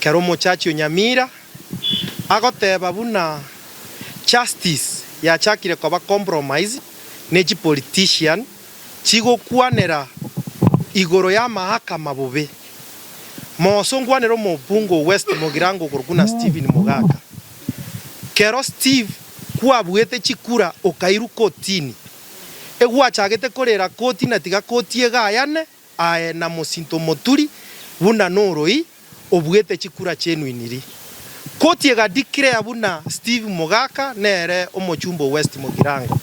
kero muchachi Nyamira agoteba buna justice yachakire koba compromise neji politician chigokwanera igoro ya mahakama bobe mosongwanero mobungo West Mugirango kurukuna Steven Mugaka kero Steve kwabwete chikura okairu kotini egwachagete korera koti na tiga koti egayane ae na musinto moturi buna noroi obwete chikura chenu iniri koti ega declare buna Steve Mugaka nere omochumbo West Mugirango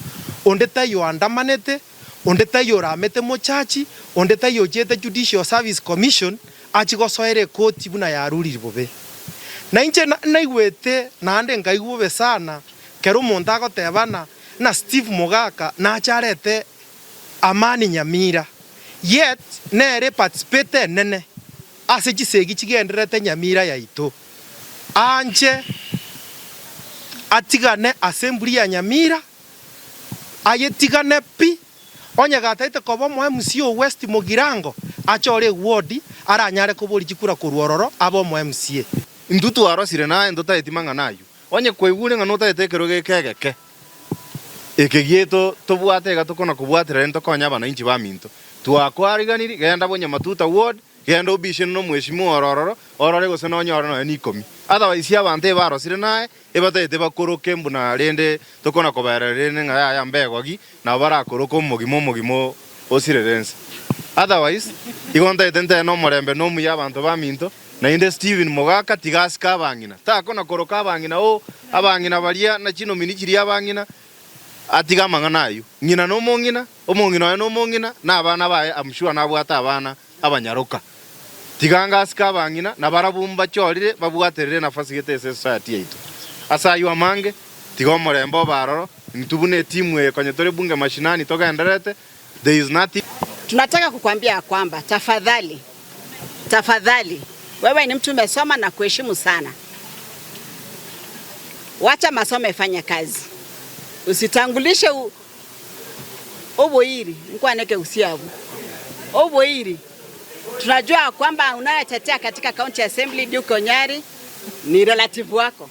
onde tayo andamanete onde tayo ramete mochachi onde tayo jete Judicial Service Commission achigosoere koti buna yaruriri bobe na inche naigwete nande ngaigwobe sana kero monta agotebana na Steve Mugaka na charete amani Nyamira yet nere participate nene ase chisegi chigenderete Nyamira yaito anje atigane assembly ya Nyamira ayetigane pi onye gataite kobo mo MC West Mugirango achore ward aranyare kobori chikura kuruororo abo mo MCA ndutu arosire na nduta etimanga nayo onye kwegure ngano taetekero gekegeke ekegieto tobwate gatokona kubwatira ento konya bana inchi baminto twakwariganiri genda bonye matuta ward genda obishe no mweshimu orore gose no nyoro no ni 10 otherwise abante barosire nae ebatete bakoroke mbuna rende tokona kobera rende nga ya mbegogi na barakoroko mogimo osirerense otherwise igonta etente no morembe no mu yabantu baminto na inde Steven Mugaka tigasika bangina takona koroka bangina o abangina baria na chino minichiri abangina atigamanga nayo ngina no mongina omongina no mongina na abana bae amshua na bwata abana abanyaroka tiganga sika bangina na barabumba chorire babwaterere nafasi gete society yaitu asa yu amange tigomorembo baroro nitubune timu ekanye tore bunge mashinani toka enderete there is nothing. Tunataka kukwambia kwamba tafadhali wewe ni mtu umesoma na kuheshimu sana, wacha masomo ifanye kazi, usitangulishe oboiri mkwaneke usiabu oboiri. Tunajua kwamba unayetetea katika county assembly Duke Onyari ni relative wako.